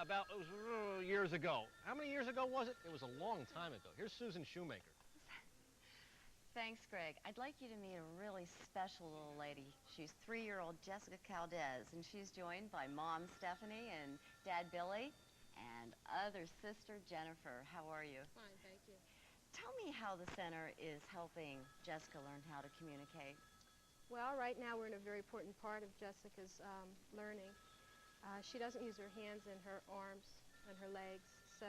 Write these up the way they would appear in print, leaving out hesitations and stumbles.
about years ago. How many years ago was it? It was a long time ago. Here's Susan Shoemaker. Thanks, Greg. I'd like you to meet a really special little lady. She's 3-year-old Jessica Caldez, and she's joined by Mom Stephanie and Dad Billy and other sister Jennifer. How are you? Fine, thank you. Tell me how the center is helping Jessica learn how to communicate. Well, right now we're in a very important part of Jessica's learning. She doesn't use her hands and her arms and her legs, so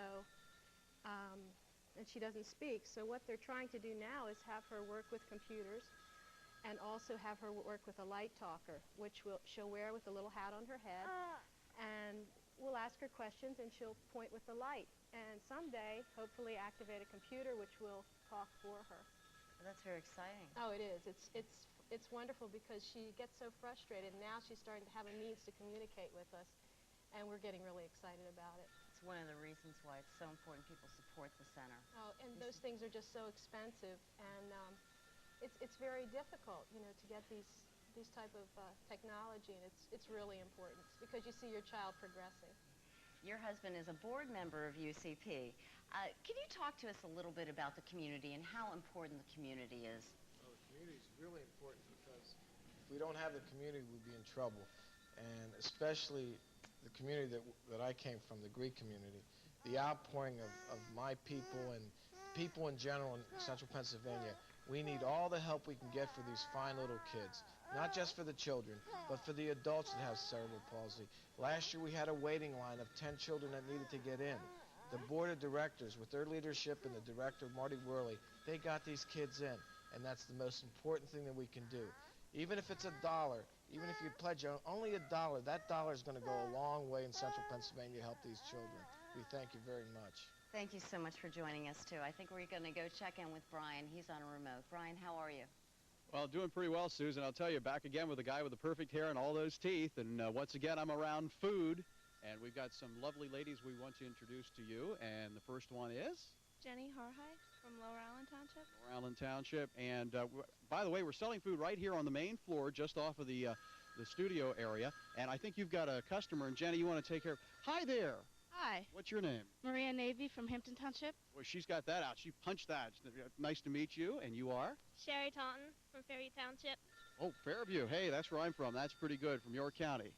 and she doesn't speak. So what they're trying to do now is have her work with computers and also have her work with a light talker, which she'll wear with a little hat on her head. And we'll ask her questions and she'll point with the light. And someday, hopefully, activate a computer which will talk for her. Well, that's very exciting. Oh, it is. It's wonderful because she gets so frustrated. Now she's starting to have a means to communicate with us, and we're getting really excited about it. It's one of the reasons why it's so important people support the center. Oh, and those things are just so expensive, and it's very difficult, you know, to get these type of technology, and it's really important because you see your child progressing. Your husband is a board member of UCP. Can you talk to us a little bit about the community and how important the community is? Well, the community is really important because if we don't have the community, we'd be in trouble. And especially the community that I came from, the Greek community, the outpouring of my people and people in general in central Pennsylvania. We need all the help we can get for these fine little kids, not just for the children, but for the adults that have cerebral palsy. Last year we had a waiting line of 10 children that needed to get in. The board of directors, with their leadership and the director, Marty Worley, they got these kids in, and that's the most important thing that we can do. Even if it's $1, even if you pledge only $1, that dollar is going to go a long way in central Pennsylvania to help these children. We thank you very much. Thank you so much for joining us, too. I think we're going to go check in with Brian. He's on a remote. Brian, how are you? Well, doing pretty well, Susan. I'll tell you, back again with the guy with the perfect hair and all those teeth. And once again, I'm around food. And we've got some lovely ladies we want to introduce to you. And the first one is? Jenny Harhide from Lower Allen Township. Lower Allen Township. And by the way, we're selling food right here on the main floor, just off of the studio area. And I think you've got a customer. And Jenny, you want to take care of. Hi there. Hi. What's your name? Maria Navy from Hampton Township. Well, she's got that out. She punched that. Nice to meet you. And you are? Sherry Taunton from Fairview Township. Oh, Fairview. Hey, that's where I'm from. That's pretty good, from York County.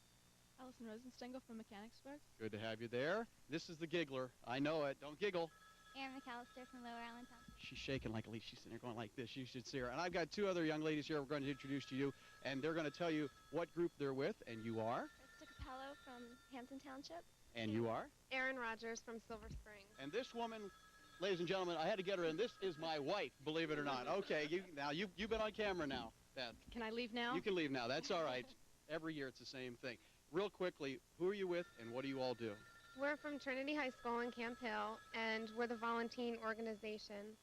Allison Rosenstengel from Mechanicsburg. Good to have you there. This is the giggler. I know it. Don't giggle. Ann McAllister from Lower Allen Township. She's shaking like a leaf. She's sitting there going like this. You should see her. And I've got two other young ladies here we're going to introduce to you, and they're going to tell you what group they're with, and you are? Krista Capello from Hampton Township. And you are? Erin Rogers from Silver Spring. And this woman, ladies and gentlemen, I had to get her in. This is my wife, believe it or not. Okay, you've been on camera now, Beth. Can I leave now? You can leave now. That's all right. Every year it's the same thing. Real quickly, who are you with and what do you all do? We're from Trinity High School in Camp Hill, and we're the volunteering organization,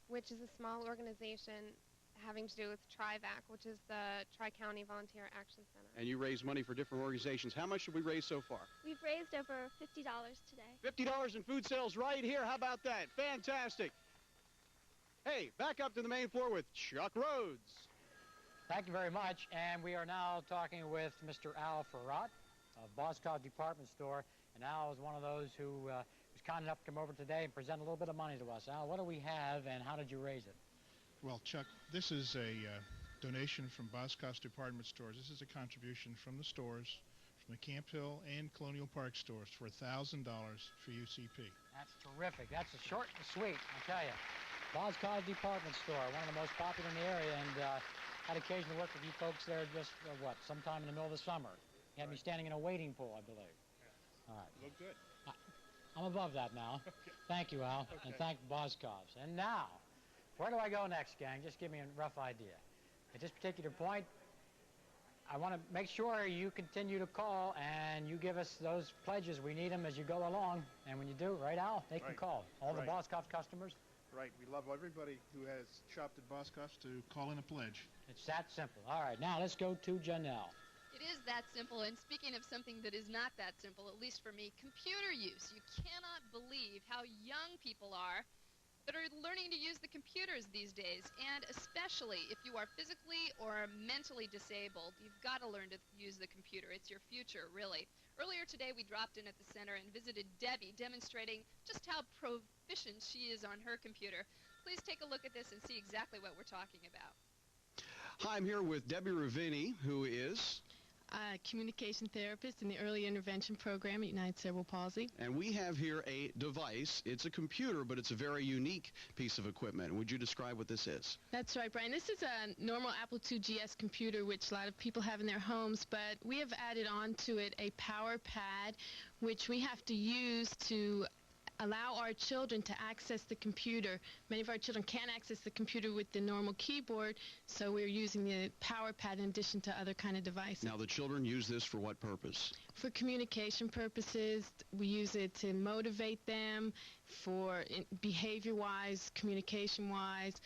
which is a small organization having to do with TRIVAC, which is the Tri-County Volunteer Action Center. And you raise money for different organizations. How much have we raised so far? We've raised over $50 today. $50 in food sales right here. How about that? Fantastic. Hey, back up to the main floor with Chuck Rhodes. Thank you very much. And we are now talking with Mr. Al Farrat of Boscov Department Store. And Al is one of those who was kind enough to come over today and present a little bit of money to us. Al, what do we have and how did you raise it? Well, Chuck, this is a donation from Boscov's Department Stores. This is a contribution from the stores, from the Camp Hill and Colonial Park stores for $1,000 for UCP. That's terrific. That's short and sweet, I tell you. Boscov Department Store, one of the most popular in the area, and had occasion to work with you folks there just, sometime in the middle of the summer. You had me standing in a wading pool, I believe. Yeah. All right. You look good. I'm above that now. Okay. Thank you, Al, Okay. and thank Boscov's. And now, where do I go next, gang? Just give me a rough idea. At this particular point, I want to make sure you continue to call and you give us those pledges. We need them as you go along. And when you do, right, Al? They can call. All the Boscov customers. Right. We love everybody who has shopped at Boscov's to call in a pledge. It's that simple. All right, now let's go to Janelle. It is that simple, and speaking of something that is not that simple, at least for me, computer use. You cannot believe how young people are that are learning to use the computers these days, and especially if you are physically or mentally disabled, you've got to learn to use the computer. It's your future, really. Earlier today, we dropped in at the center and visited Debbie, demonstrating just how proficient she is on her computer. Please take a look at this and see exactly what we're talking about. Hi, I'm here with Debbie Ravini, who is... communication therapist in the early intervention program at United Cerebral Palsy. And we have here a device. It's a computer, but it's a very unique piece of equipment. Would you describe what this is? That's right, Brian. This is a normal Apple II GS computer, which a lot of people have in their homes, but we have added onto it a power pad, which we have to use to allow our children to access the computer. Many of our children can't access the computer with the normal keyboard, so we're using the power pad in addition to other kind of devices. Now, the children use this for what purpose? For communication purposes. We use it to motivate them, for behavior-wise, communication-wise.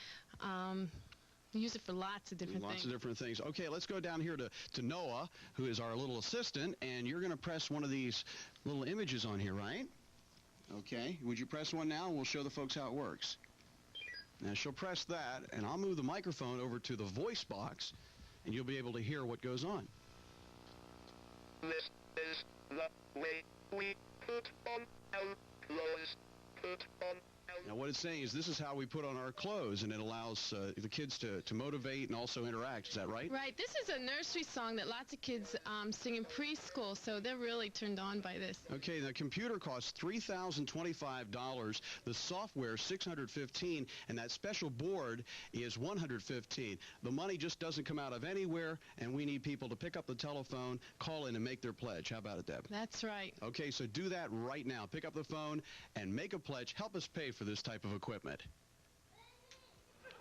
We use it for lots of different things. Lots of different things. Okay, let's go down here to Noah, who is our little assistant, and you're going to press one of these little images on here, right? Okay, would you press one now, and we'll show the folks how it works. Now, she'll press that, and I'll move the microphone over to the voice box, and you'll be able to hear what goes on. This is the way we put on our clothes. Put on our... Now, what it's saying is this is how we put on our clothes, and it allows the kids to motivate and also interact. Is that right? Right. This is a nursery song that lots of kids sing in preschool, so they're really turned on by this. Okay, the computer costs $3,025. The software, $615, and that special board is $115. The money just doesn't come out of anywhere, and we need people to pick up the telephone, call in, and make their pledge. How about it, Deb? That's right. Okay, so do that right now. Pick up the phone and make a pledge. Help us pay for this type of equipment.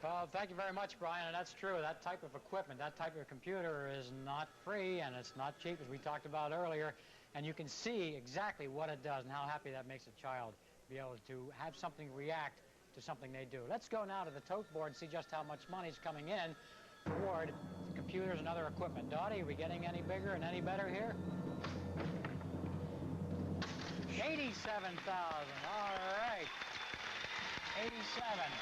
Well, thank you very much, Brian, and that's true. That type of equipment, that type of computer is not free, and it's not cheap, as we talked about earlier, and you can see exactly what it does and how happy that makes a child be able to have something react to something they do. Let's go now to the tote board and see just how much money is coming in toward computers and other equipment. Dottie, are we getting any bigger and any better here? $87,000. All right. 87. And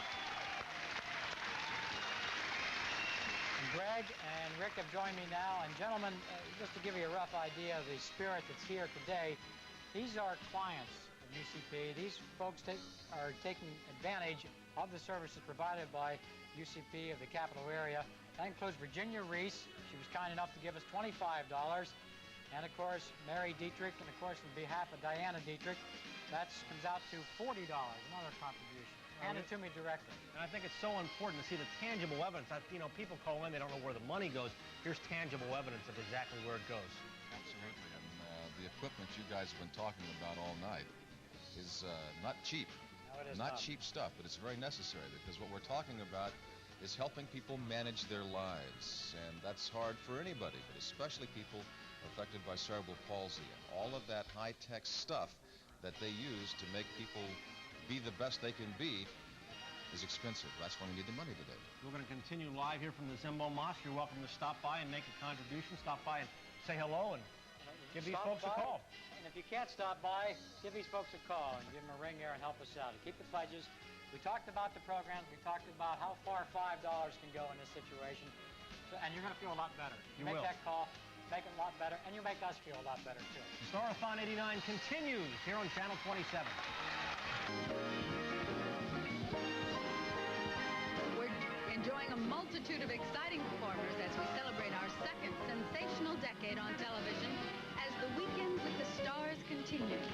Greg and Rick have joined me now. And gentlemen, just to give you a rough idea of the spirit that's here today, these are clients of UCP. These folks are taking advantage of the services provided by UCP of the capital area. That includes Virginia Reese. She was kind enough to give us $25. And, of course, Mary Dietrich. And, of course, on behalf of Diana Dietrich, that comes out to $40, another contribution. Hand it to me directly. And I think it's so important to see the tangible evidence. You know, people call in, they don't know where the money goes. Here's tangible evidence of exactly where it goes. Absolutely. And the equipment you guys have been talking about all night is not cheap. No, it is not cheap stuff, but it's very necessary, because what we're talking about is helping people manage their lives. And that's hard for anybody, but especially people affected by cerebral palsy. And all of that high-tech stuff that they use to make people be the best they can be is expensive. That's why we need the money today. We're going to continue live here from the Zimbo Mosque. You're welcome to stop by and make a contribution. Stop by and say hello and give these folks a call. And if you can't stop by, give these folks a call and give them a ring there and help us out. And keep the pledges. We talked about the programs. We talked about how far $5 can go in this situation. So, and you're going to feel a lot better. You make will. That call. Make it a lot better, and you make us feel a lot better, too. Starathon 89 continues here on Channel 27. We're enjoying a multitude of exciting performers as we celebrate our second sensational decade on television as the Weekend with the Stars continues.